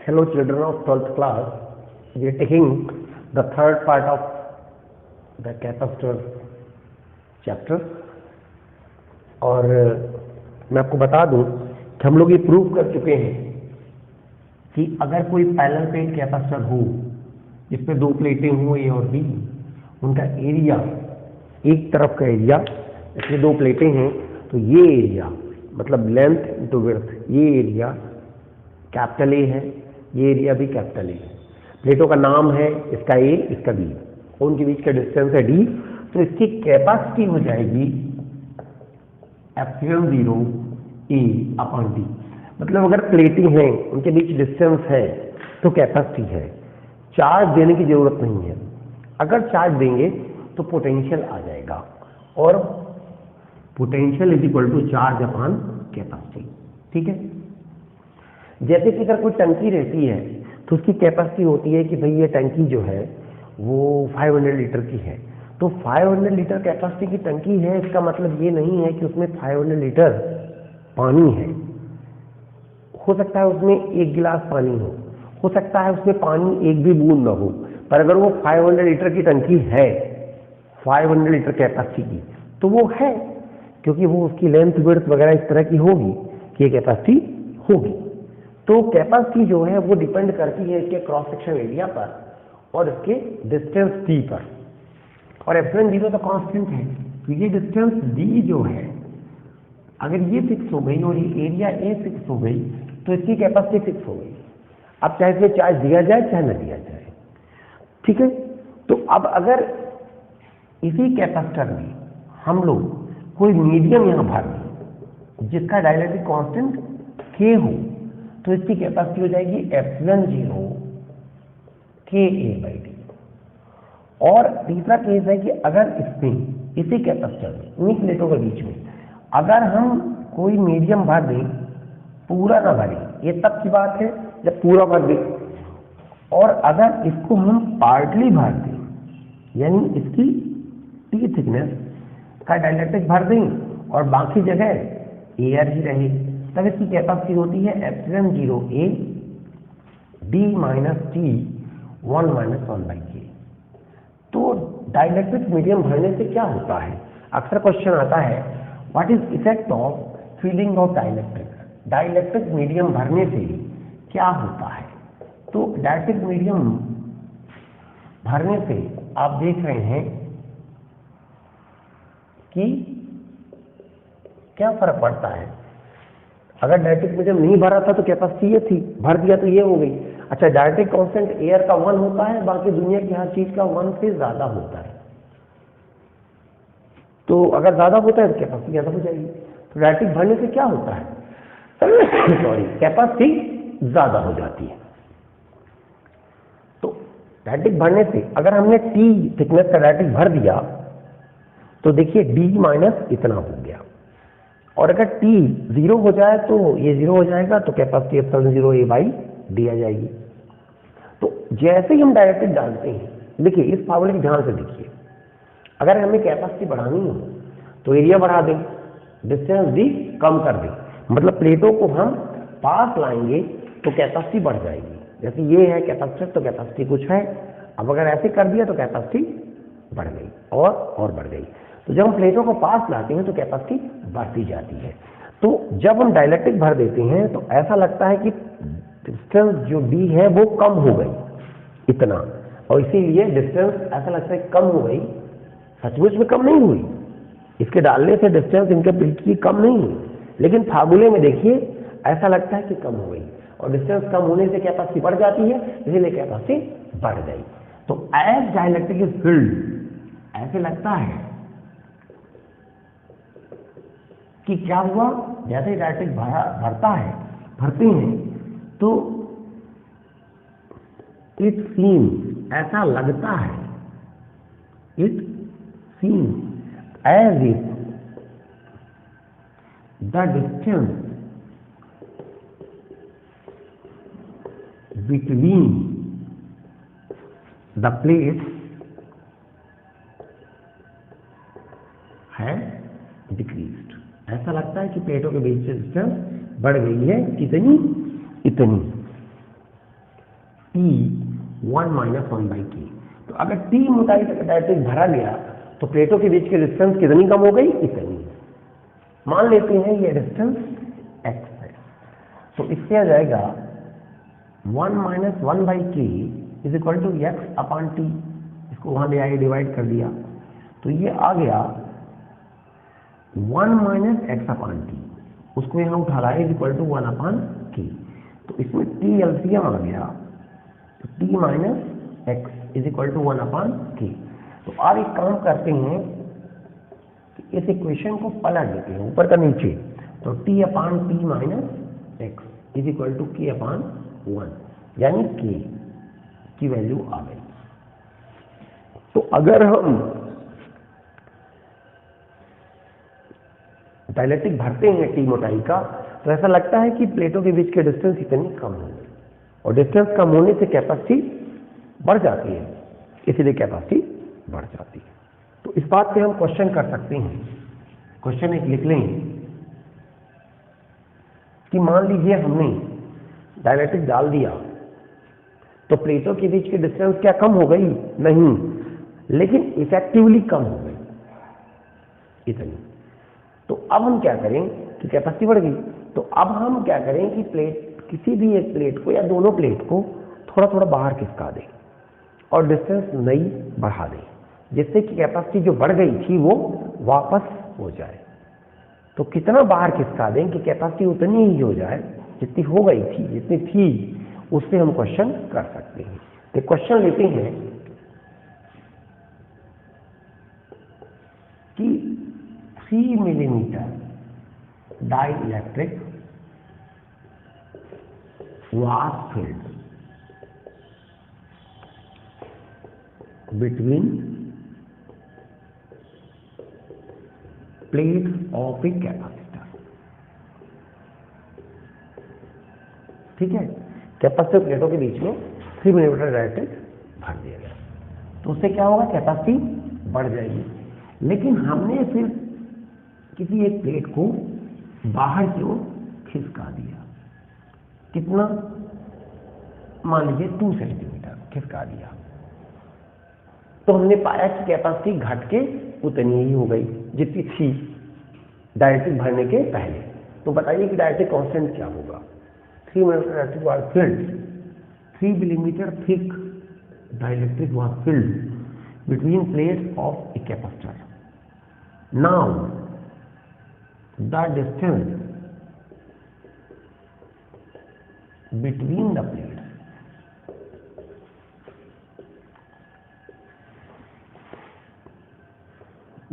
Hello children of 12th class, we are taking the third part of the capacitor chapter और मैं आपको बता दूं कि हम लोग ये प्रूव कर चुके हैं कि अगर कोई पैरेलल प्लेट कैपेसिटर हो जिसमें दो प्लेटें हों ए और बी, उनका एरिया, एक तरफ का एरिया, इसमें दो प्लेटें हैं तो ये एरिया मतलब लेंथ इंटू विड्थ, ये एरिया कैपिटल ए है, ये एरिया भी कैपिटल ए है। प्लेटों का नाम है, इसका ए इसका बी, उनके बीच का डिस्टेंस है डी, तो इसकी कैपेसिटी हो जाएगी एप्सिलॉन 0 ए अपॉन डी। मतलब अगर प्लेटें हैं उनके बीच डिस्टेंस है तो कैपेसिटी है, चार्ज देने की जरूरत नहीं है। अगर चार्ज देंगे तो पोटेंशियल आ जाएगा और potential is equal to charge upon capacity. ठीक है, जैसे कि अगर कोई टंकी रहती है तो उसकी कैपेसिटी होती है कि भाई ये टंकी जो है वो 500 लीटर की है, तो 500 लीटर कैपेसिटी की टंकी है, इसका मतलब ये नहीं है कि उसमें 500 लीटर पानी है। हो सकता है उसमें एक गिलास पानी हो सकता है उसमें पानी एक भी बूंद ना हो, पर अगर वो 500 लीटर की टंकी है, 500 लीटर कैपेसिटी की, तो वो है, क्योंकि वो उसकी लेंथ विड्थ वगैरह इस तरह की होगी कि ये कैपेसिटी होगी। तो कैपेसिटी जो है वो डिपेंड करती है इसके क्रॉस सेक्शन एरिया पर और इसके डिस्टेंस टी पर, और एप्सिलॉन 0 तो कांस्टेंट है, तो ये डिस्टेंस डी जो है अगर ये फिक्स हो गई और ये एरिया ए फिक्स हो गई तो इसकी कैपेसिटी फिक्स हो गई। अब चाहे इसमें चार्ज दिया जाए चाहे न दिया जाए, ठीक है। तो अब अगर इसी कैपेसिटर में हम लोग कोई मीडियम यहां भर दें जिसका डाइलेक्ट्रिक कांस्टेंट के हो, तो इसकी कैपेसिटी हो जाएगी एप्सिलॉन 0 के ए बाई डी। और तीसरा केस है कि अगर इसमें इसी कैपेसिटर में इन्हीं प्लेटों के बीच में अगर हम कोई मीडियम भर दें, पूरा ना भरें, ये तब की बात है जब पूरा भर दें, और अगर इसको हम पार्टली भर दें, यानी इसकी टी थिकनेस का डाइलेक्ट्रिक भर दें और बाकी जगह एयर ही रहे, तब इसकी कैपेसिटी होती है epsilon 0 A D minus T 1 minus 1 by के। तो डाइलेक्ट्रिक मीडियम भरने से क्या होता है, अक्सर क्वेश्चन आता है what is effect of feeling of dielectric, dielectric medium भरने से क्या होता है। तो डाइलेक्ट्रिक मीडियम भरने से आप देख रहे हैं कि क्या फर्क पड़ता है। अगर डाइलेक्ट्रिक मीडियम नहीं भरा था तो कैपेसिटी ये थी, भर दिया तो ये हो गई। अच्छा, डाइलेक्ट्रिक कांस्टेंट एयर का 1 होता है, बाकी दुनिया की हर चीज का 1 से ज्यादा होता है, तो अगर ज्यादा होता है तो कैपेसिटी ज्यादा हो जाएगी। तो डाइलेक्ट्रिक भरने से क्या होता है सॉरी, कैपेसिटी ज्यादा हो जाती है। तो डाइलेक्ट्रिक भरने से अगर हमने टी थिकनेस का डाइलेक्ट्रिक भर दिया तो देखिए डी माइनस इतना हो गया, और अगर टी 0 हो जाए तो ये 0 हो जाएगा, तो capacity epsilon 0 A by D आ जाएगी। तो जैसे ही हम डाइलेक्ट्रिक डालते हैं, देखिए इस फार्मूले की ध्यान से देखिए, अगर हमें कैपेसिटी बढ़ानी हो तो एरिया बढ़ा दें, डिस्टेंस डी कम कर दें, मतलब प्लेटों को हम पास लाएंगे तो कैपेसिटी बढ़ जाएगी। जैसे ये है कैपेसिटर तो कैपेसिटी कुछ है, अब अगर ऐसे कर दिया तो कैपेसिटी बढ़ गई और बढ़ गई। तो जब हम प्लेटों को पास लाते हैं तो कैपेसिटी बढ़ती जाती है। तो जब हम डाइलेक्ट्रिक भर देते हैं तो ऐसा लगता है कि डिस्टेंस जो डी है वो कम हो गई इतना, और इसीलिए डिस्टेंस ऐसा लगता है कम हो गई, सचमुच में कम नहीं हुई, इसके डालने से डिस्टेंस इनके बीच की कम नहीं हुई, लेकिन फार्मूले में देखिए ऐसा लगता है कि कम हो गई, और डिस्टेंस कम होने से कैपेसिटी बढ़ जाती है, इसीलिए कैपेसिटी बढ़ गई। तो एज डाइलेक्ट्रिक इज फील्ड, ऐसे लगता है कि क्या हुआ, जैसे डाइलेक्ट्रिक भरते हैं तो इट सीम, ऐसा लगता है, it seem as if the distance between the plates है डिक्रीज्ड। ऐसा लगता है कि प्लेटों के बीच से डिस्टेंस बढ़ गई है, कितनी, इतनी। T 1 - 1/k। तो अगर T मोटाई तक डायलेक्ट्रिक भरा गया तो प्लेटों के बीच की डिस्टेंस कितनी कम हो गई? इतनी। मान लेते हैं ये डिस्टेंस x है, तो इससे आ जाएगा 1 - 1/k is equal to x/t। इसको वहां ले आए, डिवाइड कर दिया, तो ये आ गया 1 - x/t। उसको यहाँ उठा लाए इज इक्वल टू 1/k। तो इसमें t एलसीएम आ गया, तो t - x is equal to 1/k। तो अब एक काम करते हैं कि इस इक्वेशन को पलट देते हैं ऊपर का नीचे, तो t/t - x is equal to k/1, यानी k की वैल्यू आ गई। तो अगर हम डाइलेक्ट्रिक भरते हैं टी मोटाई का, तो ऐसा लगता है कि प्लेटों के बीच के डिस्टेंस इतनी कम हो गई, और डिस्टेंस कम होने से कैपेसिटी बढ़ जाती है, इसीलिए कैपेसिटी बढ़ जाती है। तो इस बात पे हम क्वेश्चन कर सकते हैं। क्वेश्चन एक लिख लें कि मान लीजिए हमने डाइलेक्ट्रिक डाल दिया, तो प्लेटों के बीच की डिस्टेंस क्या कम हो गई? नहीं, लेकिन इफेक्टिवली कम हो गई इतनी। तो अब हम क्या करें कि कैपेसिटी बढ़ गई, तो अब हम क्या करें कि किसी भी एक प्लेट को या दोनों प्लेट को थोड़ा थोड़ा बाहर खिसका दें और डिस्टेंस नई बढ़ा दें, जिससे कि कैपेसिटी जो बढ़ गई थी वो वापस हो जाए। तो कितना बाहर खिसका दें कि कैपेसिटी उतनी ही हो जाए जितनी हो गई थी, जितनी थी, उससे हम क्वेश्चन कर सकते हैं। तो क्वेश्चन लेते हैं कि 3 millimetre dielectric was filled between plates of a capacitor। ठीक है, कैपेसिटर प्लेटों के बीच में 3 मिलीमीटर डाइलेक्ट्रिक भर दिया गया, तो उससे क्या होगा? कैपेसिटी बढ़ जाएगी। लेकिन हमने फिर किसी एक प्लेट को बाहर की ओर खिसका दिया, कितना? मान लीजिए 2 सेंटीमीटर खिसका दिया, तो हमने पाया कि कैपेसिटी घट के उतनी ही हो गई जितनी थी डाइलेक्ट्रिक भरने के पहले। तो बताइए कि डाइलेक्ट्रिक कांस्टेंट क्या होगा? 3 millimetre dielectric was field, 3 millimetre thick dielectric was field between plates of a capacitor. Now the distance between the plates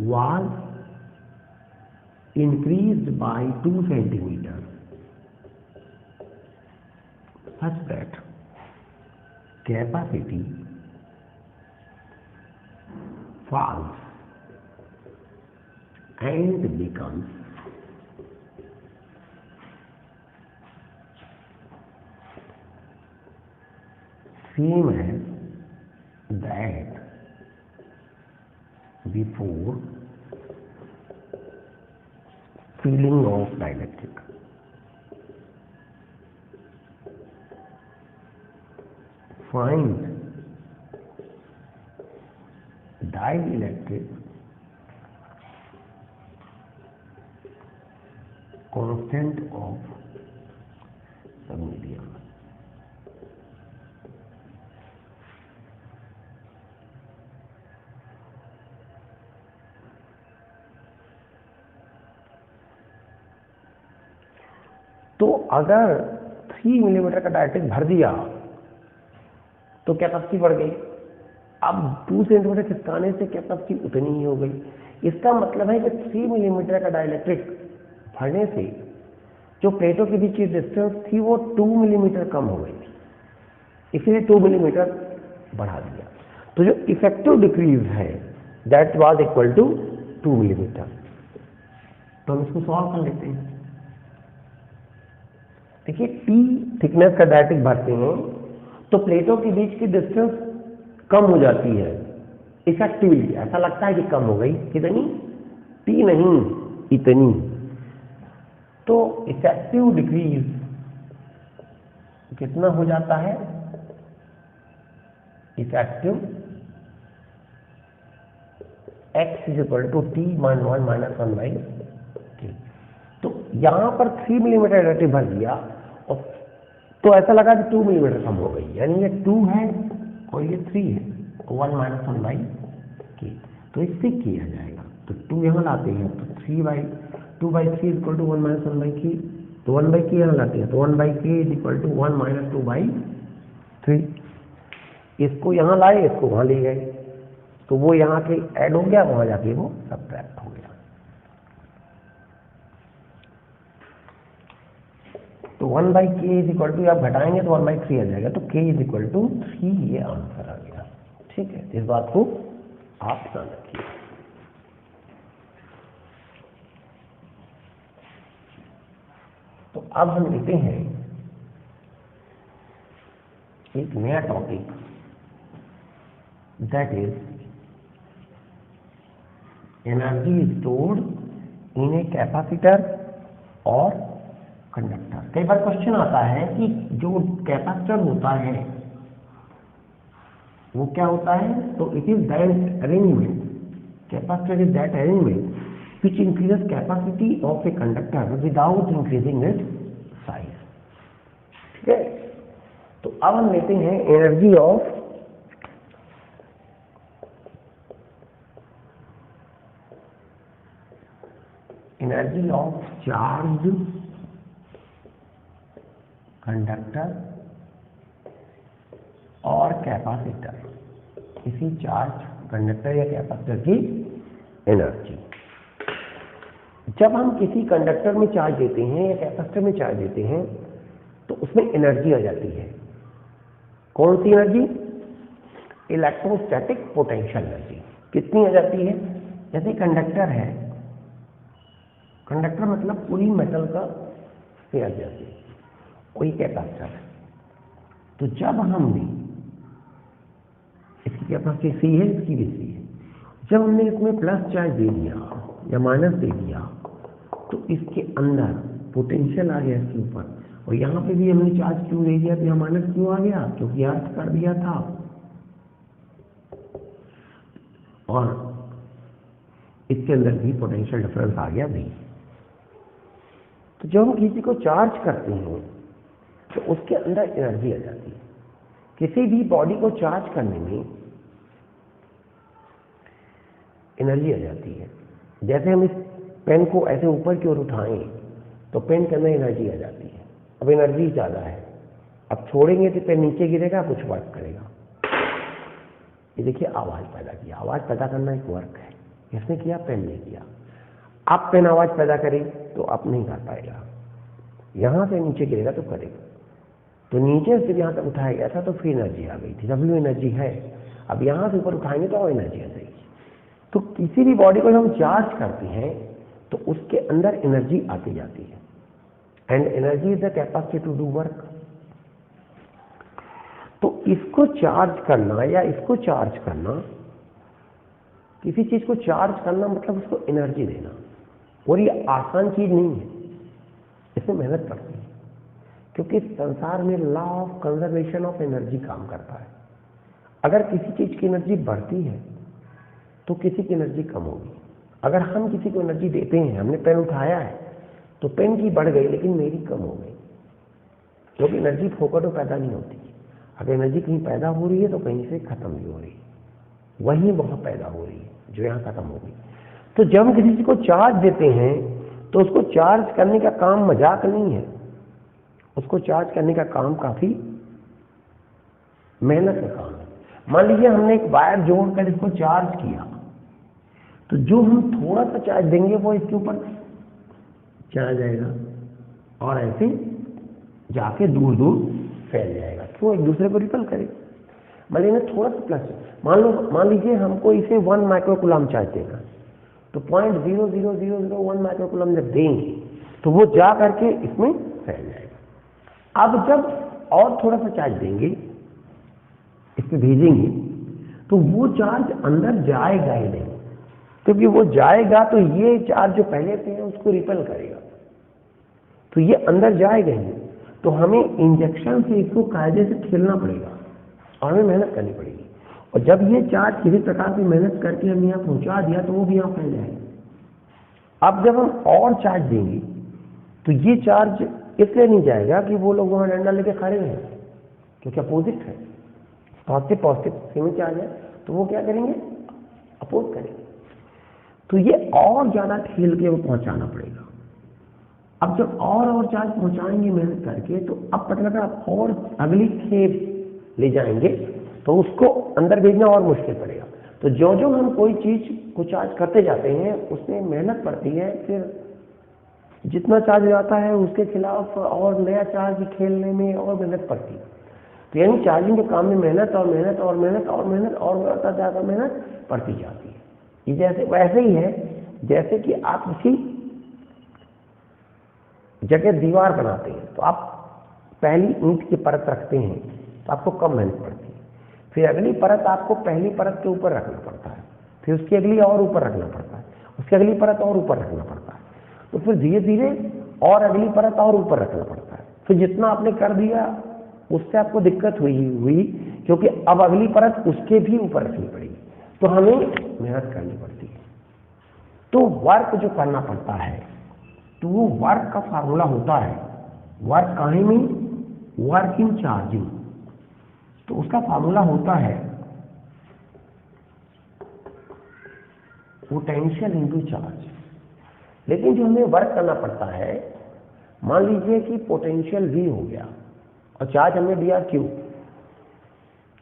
was increased by 2 centimeters such that capacity falls and becomes same as that before filling of dielectric। Find dielectric constant of the medium। तो अगर 3 millimetre का dielectric भर दिया तो capacity बढ़ गई। अब 2 centimetre खिसकाने से कैपेसिटी उतनी ही हो गई। इसका मतलब है कि 3 मिलीमीटर का डाइलेक्ट्रिक भरने से जो प्लेटों के बीच की डिस्टेंस थी वो 2 मिलीमीटर कम हो गई थी, इसीलिए 2 मिलीमीटर बढ़ा दिया। तो जो इफेक्टिव डिक्रीज है that was equal to 2 millimetre. तो हम इसको सॉल्व कर लेते हैं। देखिए, T थिकनेस का डाइलेक्ट्रिक भरते हैं तो प्लेटों के बीच की डिस्टेंस कम हो जाती है इफेक्टिवली, ऐसा लगता है कि कम हो गई, कितनी? T नहीं, इतनी। तो इफेक्टिव डिक्रीज कितना हो जाता है? Effective x is equal to T मान 1 माइनस 1 बाई के। तो यहां पर 3 मिलीमीटर एडिटिव भर दिया और तो ऐसा लगा कि 2 मिलीमीटर कम हो गई, यानी ये 2 है और ये 3 है, 1 माइनस 1 बाई के। तो इससे किया जाएगा, तो 2 यहाँ लाते हैं तो 2/3 इक्वल टू 1 माइनस 1 बाई के, तो 1 बाई के यहाँ लाते हैं तो 1 बाई के इज इक्वल टू 1 माइनस 2/3। इसको यहाँ लाए, इसको वहाँ ले गए, तो वो यहाँ के ऐड हो गया, वहाँ जाके वो सब्ट्रैक्ट हो गया। तो 1 बाई के इज इक्वल टू, आप घटाएंगे तो 1/3 आ जाएगा, तो के इज इक्वल टू 3 ये आंसर आ गया। ठीक है, इस बात को आप ध्यान रखिए। तो अब हम लेते हैं एक नया topic, that is energy stored in a capacitor और कंडक्टर। कई बार क्वेश्चन आता है कि जो कैपेसिटर होता है वो क्या होता है, तो it is that arrangement, capacitor is that arrangement which increases capacity of a conductor without increasing its size। ठीक है, तो अब हम लेते हैं एनर्जी ऑफ चार्ज कंडक्टर और कैपेसिटर, किसी चार्ज कंडक्टर या कैपेसिटर की एनर्जी। जब हम किसी कंडक्टर में चार्ज देते हैं या कैपेसिटर में चार्ज देते हैं तो उसमें एनर्जी आ जाती है। कौन सी एनर्जी? Electrostatic potential energy. कितनी आ जाती है? जैसे कंडक्टर है, कंडक्टर मतलब पूरी मेटल का स्फीयर जैसे, कोई कैपेसिटर है। तो जब हमने, इसकी कैपेसिटी सी है, इसकी भी सी है, जब हमने इसमें प्लस चार्ज दे दिया या माइनस दे दिया तो इसके अंदर पोटेंशियल आ गया इसके ऊपर, और यहाँ पे भी हमने चार्ज क्यों दे दिया तो यहाँ माइनस क्यों आ गया, क्योंकि अर्थ कर दिया था। और इसके अंदर भी पोटेंशियल डिफरेंस आ गया भी। तो जब हम किसी को चार्ज करते हैं तो उसके अंदर एनर्जी आ जाती है। किसी भी बॉडी को चार्ज करने में एनर्जी आ जाती है। जैसे हम इस पेन को ऐसे ऊपर की ओर उठाएं तो पेन के अंदर एनर्जी आ जाती है। अब एनर्जी ज़्यादा है, अब छोड़ेंगे तो पेन नीचे गिरेगा, कुछ वर्क करेगा। ये देखिए आवाज़ पैदा किया, आवाज़ पैदा करना एक वर्क है, इसने किया, पेन ने किया। आप पेन आवाज़ पैदा करें तो आप नहीं कर पाएगा, यहाँ से नीचे गिरेगा तो करेगा। तो नीचे से यहाँ तक उठाया गया था तो फिर एनर्जी आ गई थी, डब्ल्यू एनर्जी है। अब यहाँ से ऊपर उठाएंगे तो और एनर्जी आ जाएगी। तो किसी भी बॉडी को जब हम चार्ज करते हैं तो उसके अंदर एनर्जी आती जाती है, and energy is the capacity to do work. तो इसको चार्ज करना या इसको चार्ज करना, किसी चीज को चार्ज करना मतलब उसको एनर्जी देना, और ये आसान चीज नहीं है, इसमें मेहनत पड़ती है। क्योंकि संसार में law of conservation of energy काम करता है। अगर किसी चीज की एनर्जी बढ़ती है तो किसी की एनर्जी कम होगी। अगर हम किसी को एनर्जी देते हैं, हमने पेन उठाया है तो पेन की बढ़ गई लेकिन मेरी कम हो गई, क्योंकि एनर्जी फोकटों पैदा नहीं होती। अगर एनर्जी कहीं पैदा हो रही है तो कहीं से खत्म भी हो रही है, वहीं वहां पैदा हो रही है जो यहाँ खत्म हो गई। तो जब हम किसी चीज को चार्ज देते हैं तो उसको चार्ज करने का काम मजाक नहीं है, उसको चार्ज करने का काम काफी मेहनत का काम है। मान लीजिए हमने एक वायर जोड़कर इसको चार्ज किया, तो जो हम थोड़ा सा चार्ज देंगे वो इसके ऊपर चला जाएगा और ऐसे जाके दूर दूर फैल जाएगा। क्यों? एक दूसरे को रिपल करेगा। मान लीजिए थोड़ा सा प्लस, मान लीजिए हमको इसे 1 माइक्रोकूलम चार्ज देगा, तो 0.00001 माइक्रोकूलम जब देंगे तो वो जा करके इसमें फैल जाएगा। अब जब और थोड़ा सा चार्ज देंगे, इसमें भेजेंगे, तो वो चार्ज अंदर जाएगा ही नहीं, क्योंकि वो जाएगा तो ये चार्ज जो पहले से है उसको रिपेल करेगा, तो ये अंदर जाएगा ही। तो हमें इंजेक्शन से इसको कायदे से खेलना पड़ेगा। और हमें मेहनत करनी पड़ेगी। और जब ये चार्ज किसी प्रकार की मेहनत करके हमने यहाँ पहुंचा दिया तो वो भी यहाँ फैल जाएगा। अब जब हम और चार्ज देंगे तो ये चार्ज इसलिए नहीं जाएगा कि वो लोग वहाँ डंडा लेके खड़े हैं, क्योंकि अपोजिट है, पॉजिटिव पॉजिटिव सेम चार्ज है, तो वो क्या करेंगे, अपोज करेंगे। तो ये और ज़्यादा ठेल के वो पहुँचाना पड़ेगा। अब जब और चार्ज पहुँचाएंगे मेहनत करके, तो अब पता लगा आप और अगली खेप ले जाएंगे तो उसको अंदर भेजना और मुश्किल पड़ेगा। तो जो जो हम कोई चीज़ को चार्ज करते जाते हैं उसमें मेहनत पड़ती है, फिर जितना चार्ज हो जाता है उसके खिलाफ और नया चार्ज खेलने में और मेहनत पड़ती है। तो यानी चार्जिंग के काम में मेहनत और मेहनत और मेहनत और मेहनत और ज़्यादा मेहनत पड़ती जाती है। ये जैसे वैसे ही है जैसे कि आप किसी जगह दीवार बनाते हैं, तो आप पहली ईंट की परत रखते हैं तो आपको कम मेहनत पड़ती है, फिर अगली परत आपको पहली परत के ऊपर रखना पड़ता है, फिर उसकी अगली और ऊपर रखना पड़ता है, उसकी अगली परत और ऊपर रखना पड़ता है, तो फिर धीरे धीरे और अगली परत और ऊपर रखना पड़ता है। फिर जितना आपने कर दिया उससे आपको दिक्कत हुई क्योंकि अब अगली परत उसके भी ऊपर रखनी पड़ेगी, तो हमें मेहनत करनी पड़ती है। तो वर्क जो करना पड़ता है तो वो वर्क का फार्मूला होता है, वर्क कहीं में, वर्क इन चार्जिंग, तो उसका फार्मूला होता है पोटेंशियल इनटू चार्ज। लेकिन जो हमें वर्क करना पड़ता है, मान लीजिए कि पोटेंशियल V हो गया और चार्ज हमने दिया Q,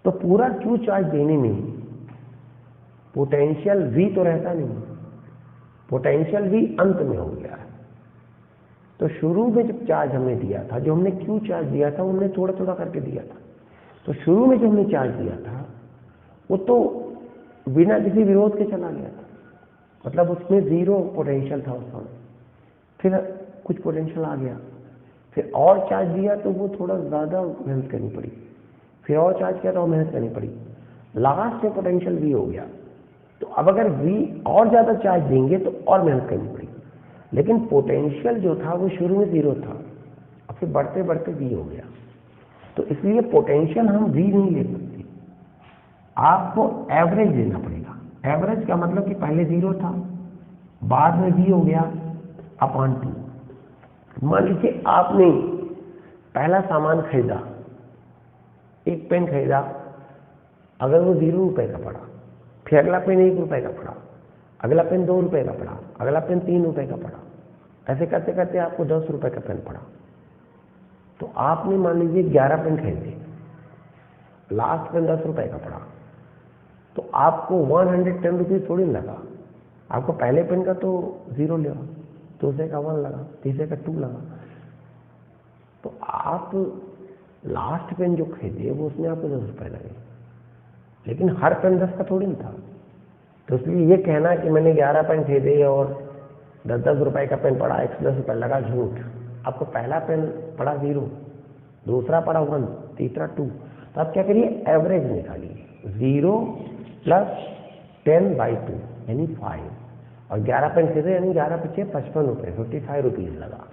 तो पूरा Q चार्ज देने में पोटेंशियल V तो रहता नहीं, पोटेंशियल V अंत में हो गया है। तो शुरू में जब चार्ज हमने दिया था, जो हमने Q चार्ज दिया था, हमने थोड़ा थोड़ा करके दिया था, तो शुरू में जो हमने चार्ज दिया था वो तो बिना किसी विरोध के चला गया था, मतलब उसमें 0 पोटेंशियल था उस समय। फिर कुछ पोटेंशियल आ गया, फिर और चार्ज दिया तो वो थोड़ा ज़्यादा मेहनत करनी पड़ी, फिर और चार्ज किया तो और मेहनत करनी पड़ी, लास्ट में पोटेंशियल V हो गया। तो अब अगर V और ज़्यादा चार्ज देंगे तो और मेहनत करनी पड़ेगी, लेकिन पोटेंशियल जो था वो शुरू में 0 था और फिर बढ़ते बढ़ते V हो गया। तो इसलिए पोटेंशियल हम V नहीं ले सकते, आपको एवरेज लेना पड़ेगा। एवरेज का मतलब कि पहले 0 था, बाद में V हो गया अपॉन 2। मान लीजिए आपने पहला सामान खरीदा, एक पेन खरीदा, अगर वो 0 रुपए का पड़ा, फिर अगला पेन 1 रुपए का पड़ा, अगला पेन 2 रुपए का पड़ा, अगला पेन 3 रुपए का पड़ा, ऐसे करते करते आपको 10 रुपए का पेन पड़ा। तो आपने मान लीजिए 11 पेन खरीदे, लास्ट पेन 10 रुपए का पड़ा, तो आपको 110 रुपीज थोड़ी लगा, आपको पहले पेन का तो 0 लगा, दूसरे का 1 लगा, तीसरे का 2 लगा। तो आप लास्ट पेन जो खरीदे वो उसमें आपको 10 रुपए लगे, लेकिन हर पेन 10 का थोड़ी नहीं था। तो इसलिए ये कहना कि मैंने 11 पेन खरीदे और 10-10 रुपए का पेन पड़ा, 110 रुपये लगा, झूठ। आपको पहला पेन पड़ा 0, दूसरा पड़ा 1, तीसरा 2। तो आप क्या करिए, एवरेज निकालिए, 0 + 10/2 यानी 5, और 11 पेन खरीदे यानी 11 × 5 = 55 रुपये, 55 रुपीज़ लगा।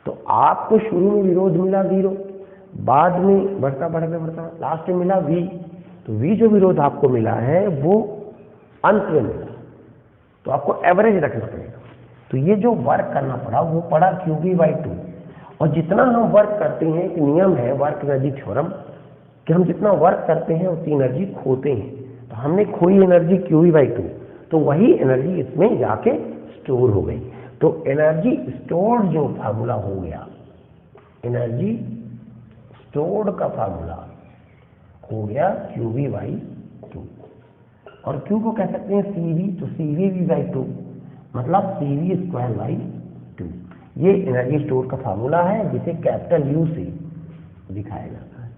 तो आपको शुरू में विरोध मिला 0, बाद में बढ़ता बढ़ता लास्ट में मिला V। तो V जो विरोध आपको मिला है वो अंत में मिला, तो आपको एवरेज रखना पड़ेगा। तो ये जो वर्क करना पड़ा वो पड़ा QV/2। और जितना हम वर्क करते हैं, एक नियम है वर्क एनर्जी थ्योरम कि हम जितना वर्क करते हैं उतनी एनर्जी खोते हैं। तो हमने खोई एनर्जी QV/2, तो वही एनर्जी इसमें जाके स्टोर हो गई। तो एनर्जी स्टोर्ड जो फार्मूला हो गया, एनर्जी स्टोर्ड का फार्मूला हो गया QV/2, और Q को कह सकते हैं CV, तो CVV/2 मतलब CV²/2। ये एनर्जी स्टोर का फार्मूला है जिसे कैपिटल U से दिखाया जाता है।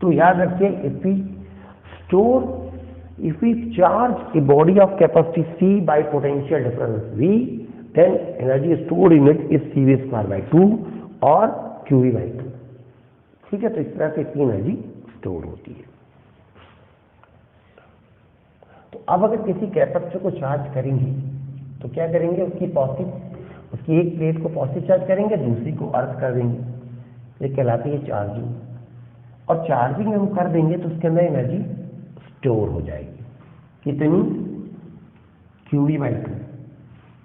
तो याद रखिए, if we charge a body of capacity C by potential difference V, then energy stored in it is CV²/2 और QV/2। ठीक है, तो इस तरह से इतनी एनर्जी स्टोर होती है। तो अब अगर किसी कैपेसिटर को चार्ज करेंगे तो क्या करेंगे, उसकी एक प्लेट को पॉजिटिव चार्ज करेंगे, दूसरी को अर्थ कर देंगे, ये कहलाती है चार्जिंग। और चार्जिंग हम कर देंगे तो उसके अंदर एनर्जी स्टोर हो जाएगी। कितनी? QV/2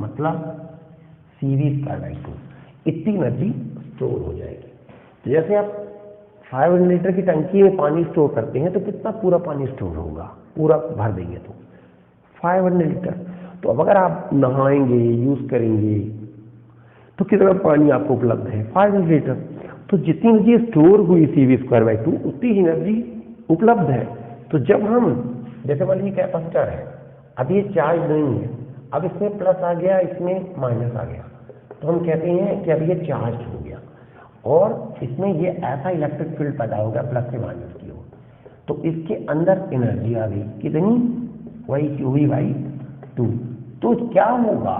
मतलब CV²/2 इतनी एनर्जी स्टोर हो जाएगी। तो जैसे आप 500 लीटर की टंकी में पानी स्टोर करते हैं तो कितना पूरा पानी स्टोर होगा? पूरा भर देंगे तो 500 लीटर। तो अब अगर आप नहाएंगे, यूज करेंगे तो कितना पानी आपको उपलब्ध है? 500 लीटर। तो जितनी एनर्जी स्टोर हुई CV²/2 उतनी ही एनर्जी उपलब्ध है। तो जब हम, जैसे मान लीजिए कैपेसिटर है, अब ये चार्ज नहीं है, अब इसमें प्लस आ गया, इसमें माइनस आ गया, तो हम कहते हैं कि अब ये चार्ज हो गया और इसमें ये ऐसा इलेक्ट्रिक फील्ड पैदा हो गया प्लस से माइनस की ओर। तो इसके अंदर एनर्जी आ गई कितनी? वही QV/2। तो क्या होगा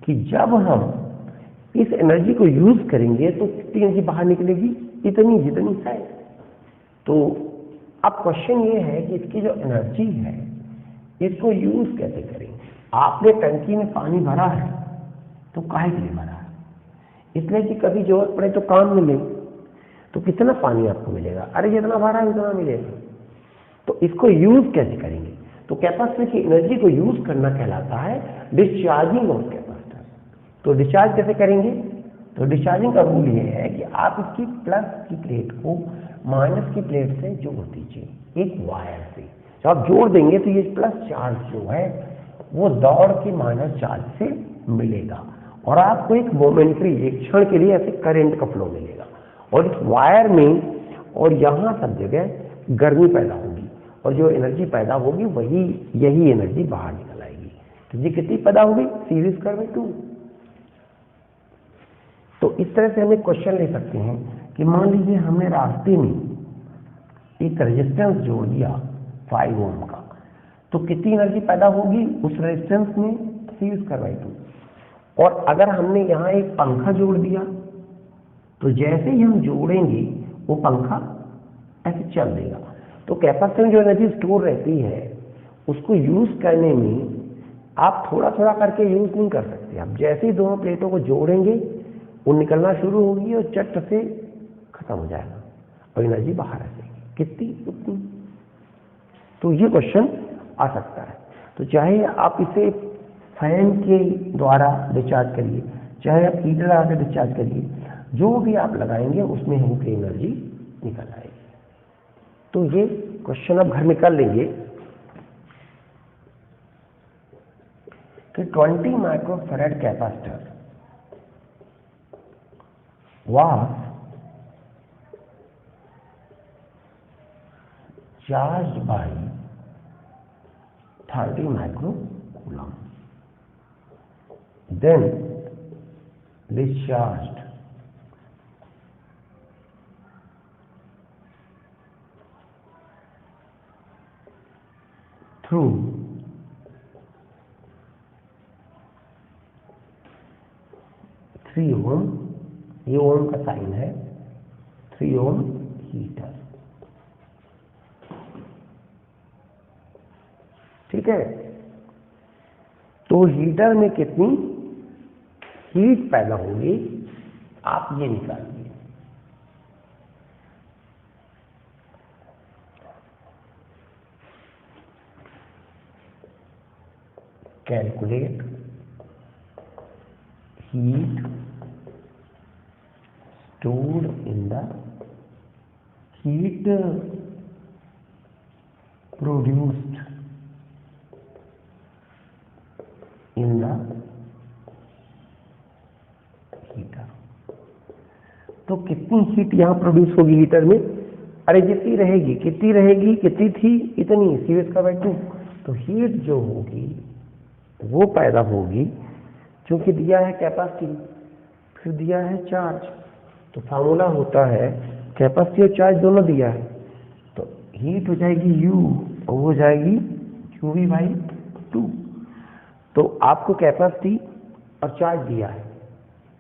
कि जब हम इस एनर्जी को यूज करेंगे तो कितनी एनर्जी बाहर निकलेगी? इतनी जितनी है। तो अब क्वेश्चन ये है कि इसकी जो एनर्जी है इसको यूज कैसे करेंगे? आपने टंकी में पानी भरा है तो काहे के लिए भरा है? इसलिए कि कभी जरूरत पड़े तो काम मिले। तो कितना पानी आपको मिलेगा? अरे जितना भरा है उतना मिलेगा। तो इसको यूज कैसे करेंगे? तो कैपेसिटर की एनर्जी को यूज करना कहलाता है डिस्चार्जिंग ऑफ कैपेसिटर। तो डिस्चार्ज कैसे करेंगे? तो डिस्चार्जिंग का रूल ये है कि आप इसकी प्लस की प्लेट को माइनस की प्लेट से जोड़ दीजिए एक वायर से। जब आप जोड़ देंगे तो ये प्लस चार्ज जो है वो दौड़ के माइनस चार्ज से मिलेगा और आपको एक मोमेंट्री, एक क्षण के लिए ऐसे करंट का फ्लो मिलेगा और इस वायर में और यहाँ सब जगह गर्मी पैदा होगी और जो एनर्जी पैदा होगी वही यही एनर्जी बाहर निकल आएगी। तो ये कितनी पैदा होगी? CV²/2। तो इस तरह से हम एक क्वेश्चन ले सकते हैं कि मान लीजिए हमने रास्ते में एक रेजिस्टेंस जोड़ दिया 5 ओम का, तो कितनी एनर्जी पैदा होगी उस रेजिस्टेंस में? CV²/2। और अगर हमने यहाँ एक पंखा जोड़ दिया तो जैसे ही हम जोड़ेंगे वो पंखा ऐसे चल देगा। तो कैपेसिटर में जो एनर्जी स्टोर रहती है उसको यूज करने में आप थोड़ा थोड़ा करके यूज नहीं कर सकते। आप जैसे ही दोनों प्लेटों को जोड़ेंगे वो निकलना शुरू होगी और चट से खत्म हो जाएगा और एनर्जी बाहर आ जाएगी। कितनी? उतनी। तो ये क्वेश्चन आ सकता है। तो चाहे आप इसे फैन के द्वारा डिस्चार्ज करिए, चाहे आप हीटर लगा कर डिस्चार्ज करिए, जो भी आप लगाएंगे उसमें हमको एनर्जी निकल आएगी। तो ये क्वेश्चन आप घर में कर लेंगे कि 20 microfarad capacitor was charged by 30 microcoulomb, then discharged through 3 ohm, ये ओम का साइन है, 3 ओम हीटर। ठीक है। तो हीटर में कितनी हीट पैदा होगी आप ये निकालिए। Calculate heat stored in the heat produced in the heater। तो कितनी हीट यहाँ प्रोड्यूस होगी हीटर में? अरे जितनी रहेगी, कितनी रहेगी? कितनी थी? इतनी, CV²/2। तो हीट जो होगी वो पैदा होगी क्योंकि दिया है कैपेसिटी फिर दिया है चार्ज। तो फार्मूला होता है कैपेसिटी और चार्ज दोनों दिया है तो हीट हो जाएगी U और वो जाएगी QV/2। तो आपको कैपेसिटी और चार्ज दिया है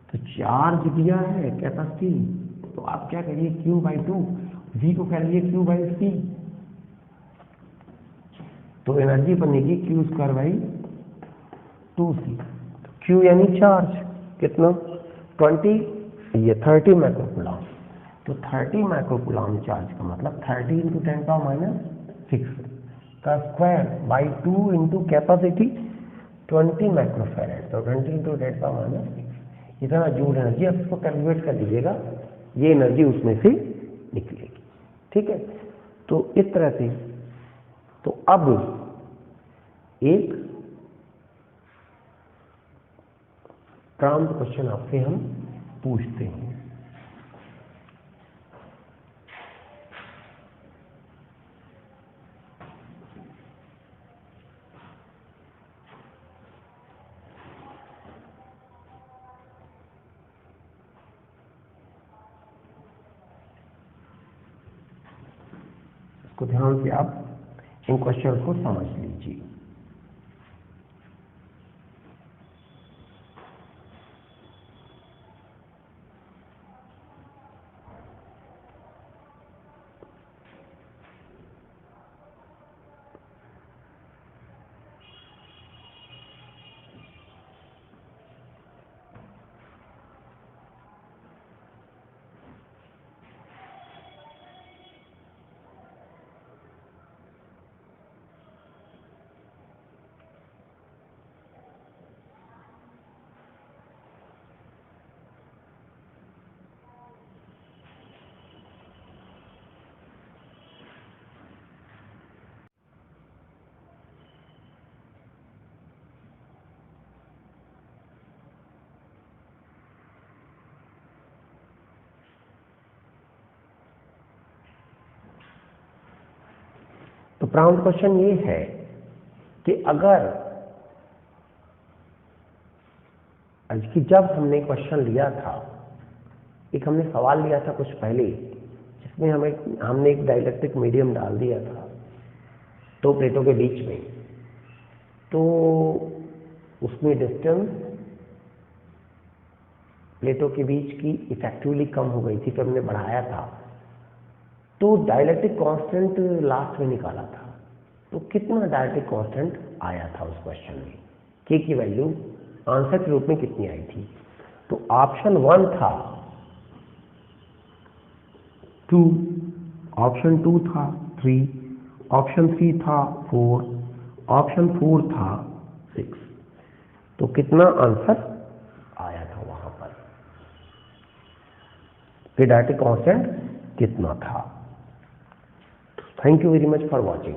तो चार्ज दिया है कैपेसिटी, तो आप क्या करिए Q/2, V को कह लीजिए Q/C। तो एनर्जी बनेगी Q²/2C। Q यानी चार्ज कितना? 20, ये 30 माइक्रोकूलम। तो 30 माइक्रोकूलम चार्ज का मतलब 30 × 10⁻⁶ का square by 2 into capacity 20 microfarad, तो 20 × 10⁻⁶ इतना जूल एनर्जी। आप इसको कैलकुलेट कर लीजिएगा, ये एनर्जी उसमें से निकलेगी। ठीक है, तो इस तरह से। तो अब एक प्रारंभ क्वेश्चन आपसे हम पूछते हैं। इसको ध्यान से आप इन क्वेश्चन को समझ लीजिए। तो प्रारंभ क्वेश्चन ये है कि अगर जब हमने क्वेश्चन लिया था, एक हमने सवाल लिया था कुछ पहले, जिसमें हमने एक डाइलेक्ट्रिक मीडियम डाल दिया था दो प्लेटों के बीच में, तो उसमें डिस्टेंस प्लेटों के बीच की इफेक्टिवली कम हो गई थी, फिर हमने बढ़ाया था, तो डाइलेक्ट्रिक कांस्टेंट लास्ट में निकाला था। तो कितना डाइलेक्ट्रिक कांस्टेंट आया था उस क्वेश्चन में, के की वैल्यू आंसर के रूप में कितनी आई थी? तो ऑप्शन 1 था 2, ऑप्शन 2 था 3, ऑप्शन 3 था 4, ऑप्शन 4 था 6। तो कितना आंसर आया था वहां पर, कि डाइलेक्ट्रिक कांस्टेंट कितना था? Thank you very much for watching.